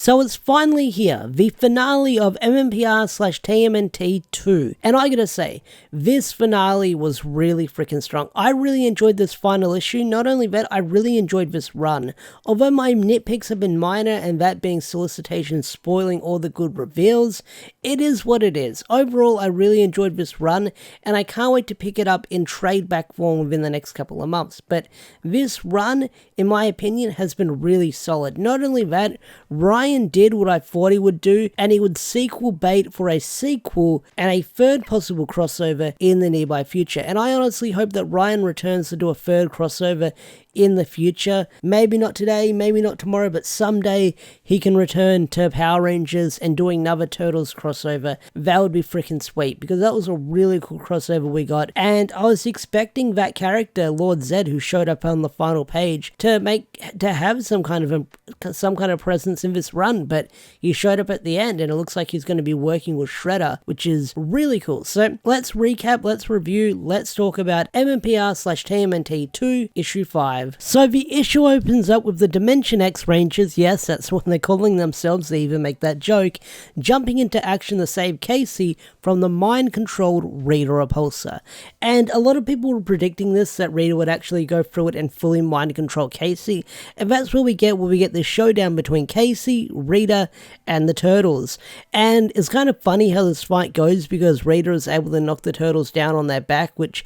So it's finally here, the finale of MMPR/TMNT 2. And I gotta say, this finale was really freaking strong. I really enjoyed this final issue. Not only that, I really enjoyed this run. Although my nitpicks have been minor, and that being solicitation spoiling all the good reveals, it is what it is. Overall, I really enjoyed this run, and I can't wait to pick it up in trade back form within the next couple of months. But this run, in my opinion, has been really solid. Not only that, Ryan did what I thought he would do, and he would sequel bait for a sequel and a third possible crossover in the nearby future. And I honestly hope that Ryan returns to do a third crossover in the future. Maybe not today, maybe not tomorrow, but someday he can return to Power Rangers and doing another Turtles crossover. That would be freaking sweet, because that was a really cool crossover we got, and I was expecting that character, Lord Zed, who showed up on the final page, to have some kind of presence in this run, but he showed up at the end, and it looks like he's going to be working with Shredder, which is really cool. So let's recap, let's review, let's talk about MMPR/TMNT 2 issue 5. So the issue opens up with the Dimension X Rangers, yes, that's what they're calling themselves, they even make that joke, jumping into action to save Casey from the mind-controlled Rita Repulsa. And a lot of people were predicting this, that Rita would actually go through it and fully mind-control Casey, and that's where we get this showdown between Casey, Rita, and the Turtles. And it's kind of funny how this fight goes, because Rita is able to knock the Turtles down on their back, which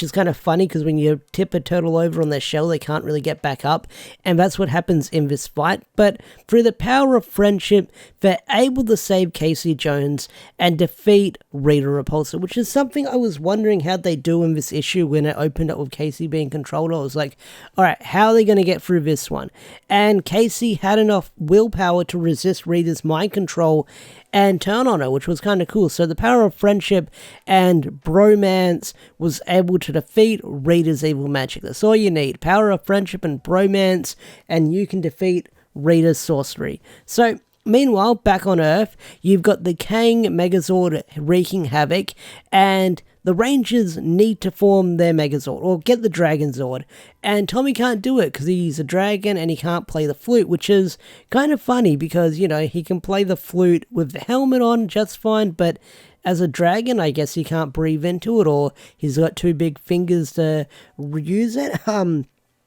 is kind of funny, because when you tip a turtle over on their shell, they can't really get back up, and that's what happens in this fight. But through the power of friendship, they're able to save Casey Jones and defeat Rita Repulsa, which is something I was wondering how they do in this issue when it opened up with Casey being controlled. I was like, alright, how are they going to get through this one? And Casey had enough willpower to resist Rita's mind control and turn on her, which was kind of cool. So the power of friendship and bromance was able to defeat Rita's evil magic. That's all you need. Power of friendship and bromance, and you can defeat Rita's sorcery. So meanwhile, back on Earth, you've got the Kang Megazord wreaking havoc, and the Rangers need to form their Megazord, or get the Dragon Zord, and Tommy can't do it because he's a dragon and he can't play the flute, which is kind of funny because, you know, he can play the flute with the helmet on just fine, but as a dragon, I guess he can't breathe into it, or he's got too big fingers to use it.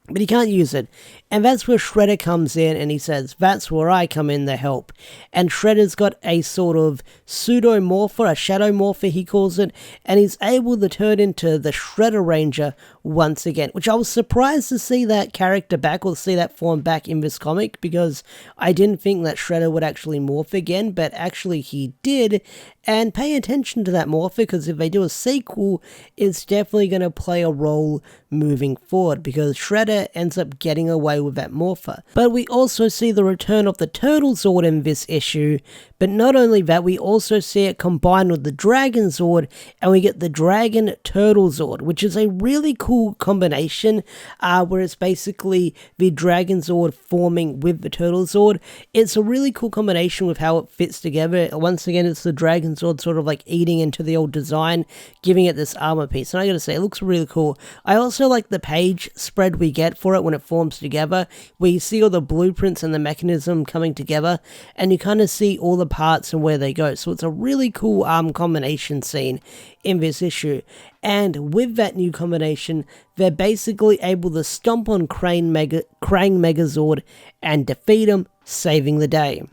But he can't use it. And that's where Shredder comes in, and he says, that's where I come in to help. And Shredder's got a sort of pseudomorpher, a shadow morpher he calls it, and he's able to turn into the Shredder Ranger once again, which I was surprised to see that character back, or see that form back in this comic, because I didn't think that Shredder would actually morph again, but actually he did. And pay attention to that morpher, because if they do a sequel, it's definitely going to play a role moving forward, because Shredder ends up getting away with that morpher. But we also see the return of the Turtle Zord in this issue, but not only that, we also see it combined with the Dragon Zord, and we get the Dragon Turtle Zord, which is a really cool combination, where it's basically the Dragon Zord forming with the Turtle Zord. It's a really cool combination with how it fits together. Once again, it's the Dragon Zord sort of like eating into the old design, giving it this armor piece, and I gotta say, it looks really cool. I also like the page spread we get for it when it forms together, where you see all the blueprints and the mechanism coming together, and you kind of see all the parts and where they go. So it's a really cool combination scene in this issue. And with that new combination, they're basically able to stomp on Krang Megazord and defeat him, saving the day.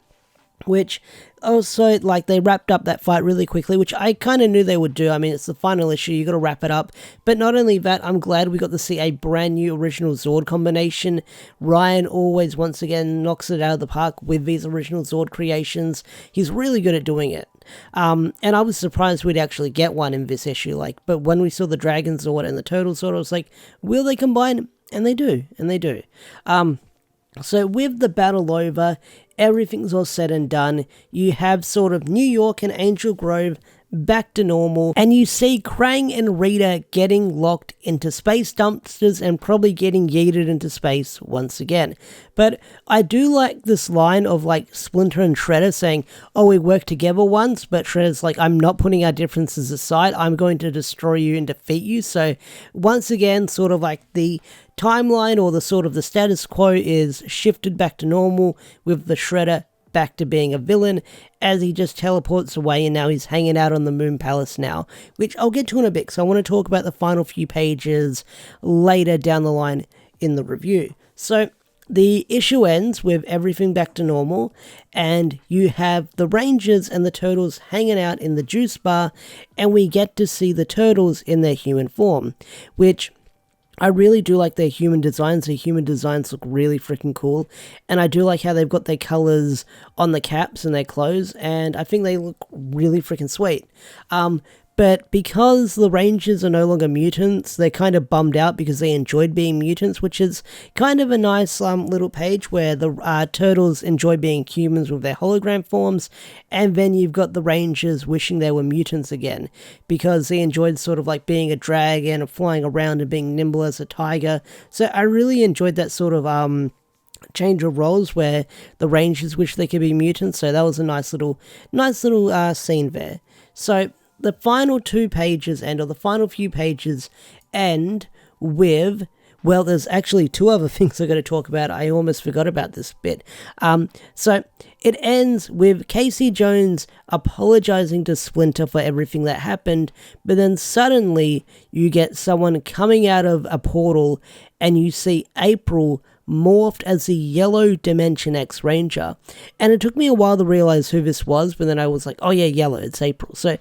Which also, like, they wrapped up that fight really quickly, which I kind of knew they would do. I mean, it's the final issue, you got to wrap it up. But not only that, I'm glad we got to see a brand new original Zord combination. Ryan always, once again, knocks it out of the park with these original Zord creations. He's really good at doing it. And I was surprised we'd actually get one in this issue. But when we saw the Dragon Zord and the Turtle Zord, I was like, will they combine? And they do. So with the battle over, everything's all said and done, you have sort of New York and Angel Grove back to normal, and you see Krang and Rita getting locked into space dumpsters and probably getting yeeted into space once again. But I do like this line of like Splinter and Shredder saying, oh, we worked together once, but Shredder's like, I'm not putting our differences aside, I'm going to destroy you and defeat you. So once again, sort of like the timeline or the sort of the status quo is shifted back to normal with the Shredder back to being a villain, as he just teleports away and now he's hanging out on the Moon Palace now, which I'll get to in a bit, so I want to talk about the final few pages later down the line in the review. So the issue ends with everything back to normal, and you have the Rangers and the Turtles hanging out in the juice bar, and we get to see the Turtles in their human form, which I really do like their human designs. Their human designs look really freaking cool, and I do like how they've got their colors on the caps and their clothes, and I think they look really freaking sweet. But because the Rangers are no longer mutants, they're kind of bummed out because they enjoyed being mutants, which is kind of a nice little page where the Turtles enjoy being humans with their hologram forms, and then you've got the Rangers wishing they were mutants again because they enjoyed sort of like being a dragon and flying around and being nimble as a tiger. So I really enjoyed that sort of change of roles where the Rangers wish they could be mutants. So that was a nice little scene there. So the final two pages or the final few pages end with, well, there's actually two other things I'm going to talk about. I almost forgot about this bit. So it ends with Casey Jones apologizing to Splinter for everything that happened, but then suddenly you get someone coming out of a portal and you see April morphed as the Yellow Dimension X Ranger. And it took me a while to realize who this was, but then I was like, oh yeah, Yellow, it's April. So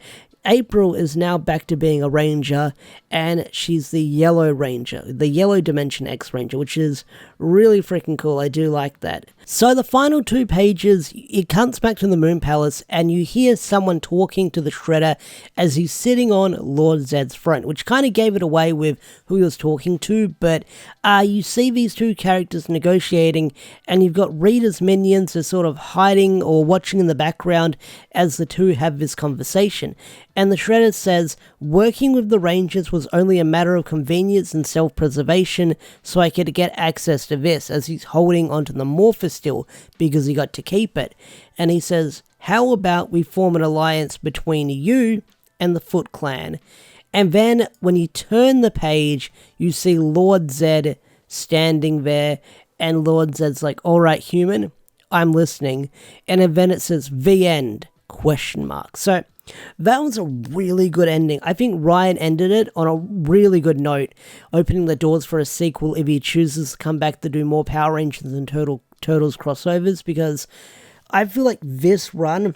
April is now back to being a Ranger, and she's the Yellow Ranger, the Yellow Dimension X Ranger, which is really freaking cool. I do like that. So the final two pages, it cuts back to the Moon Palace, and you hear someone talking to the Shredder as he's sitting on Lord Zedd's throne, which kind of gave it away with who he was talking to, but you see these two characters negotiating, and you've got Rita's minions are sort of hiding or watching in the background as the two have this conversation. And the Shredder says, working with the Rangers was only a matter of convenience and self-preservation, so I could get access to this, as he's holding onto the Morpher still because he got to keep it. And he says, how about we form an alliance between you and the Foot Clan? And then when you turn the page, you see Lord Zedd standing there, and Lord Zedd's like, all right, human, I'm listening. And then it says, the end, ? So that was a really good ending. I think Ryan ended it on a really good note, opening the doors for a sequel if he chooses to come back to do more Power Rangers and Turtles crossovers, because I feel like this run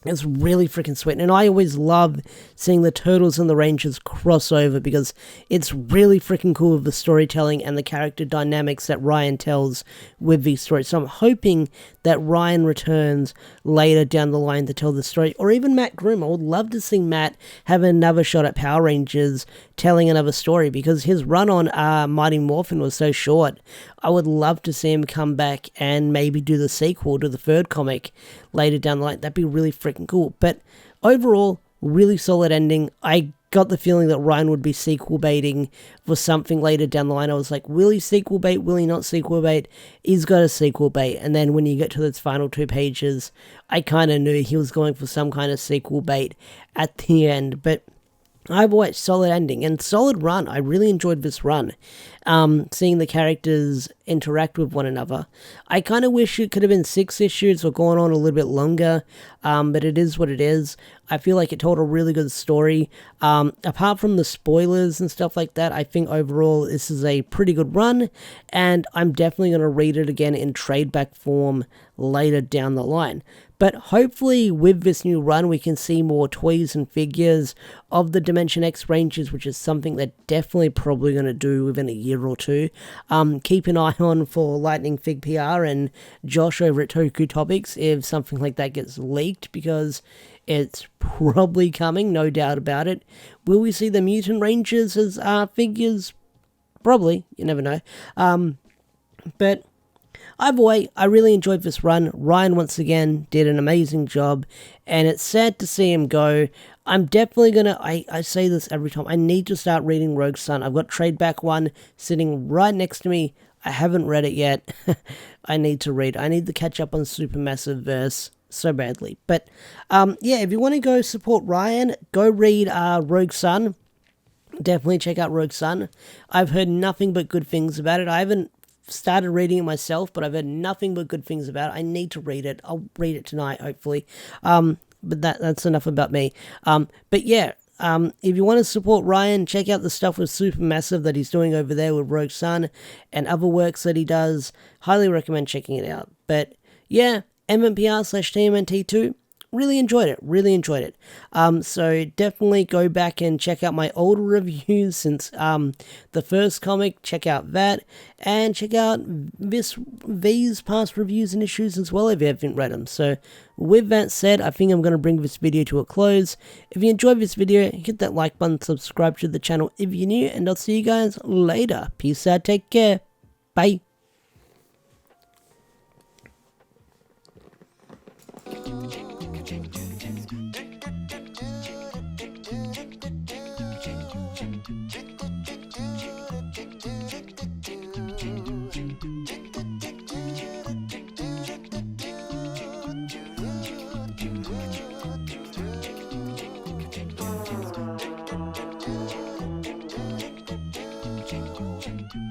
is really freaking sweet, and I always love seeing the Turtles and the Rangers cross over because it's really freaking cool with the storytelling and the character dynamics that Ryan tells with these stories. So I'm hoping that Ryan returns later down the line to tell the story, or even Matt Groom. I would love to see Matt have another shot at Power Rangers telling another story, because his run on Mighty Morphin was so short. I would love to see him come back and maybe do the sequel to the third comic later down the line. That'd be really freaking cool. But overall, really solid ending. I got the feeling that Ryan would be sequel baiting for something later down the line. I was like, will he sequel bait? Will he not sequel bait? He's got a sequel bait. And then when you get to those final two pages, I kind of knew he was going for some kind of sequel bait at the end. But I've watched solid ending and solid run. I really enjoyed this run. Seeing the characters interact with one another. I kind of wish it could have been 6 issues or gone on a little bit longer, but it is what it is. I feel like it told a really good story. Apart from the spoilers and stuff like that, I think overall this is a pretty good run, and I'm definitely going to read it again in trade back form later down the line. But hopefully with this new run, we can see more toys and figures of the Dimension X Rangers, which is something they're definitely probably going to do within a year or two. Keep an eye on for Lightning Fig PR and Josh over at Toku Topics if something like that gets leaked, because it's probably coming, no doubt about it. Will we see the Mutant Rangers as figures? Probably, you never know. But either way, I really enjoyed this run. Ryan, once again, did an amazing job, and it's sad to see him go. I'm definitely going to, I say this every time, I need to start reading Rogue Sun. I've got Trade Back 1 sitting right next to me. I haven't read it yet. I need to read. I need to catch up on Supermassive Verse so badly. But, yeah, if you want to go support Ryan, go read Rogue Sun. Definitely check out Rogue Sun. I've heard nothing but good things about it. I haven't started reading it myself, but I've heard nothing but good things about it. I need to read it. I'll read it tonight, hopefully. But that's enough about me. But yeah, if you want to support Ryan, check out the stuff with Supermassive that he's doing over there with Rogue Sun and other works that he does. Highly recommend checking it out. But yeah, MMPR/TMNT2. Really enjoyed it. So definitely go back and check out my older reviews since the first comic. Check out that, and check out V's past reviews and issues as well if you haven't read them. So with that said, I think I'm going to bring this video to a close. If you enjoyed this video, hit that like button, subscribe to the channel if you're new, and I'll see you guys later. Peace out, take care, bye. Thank you.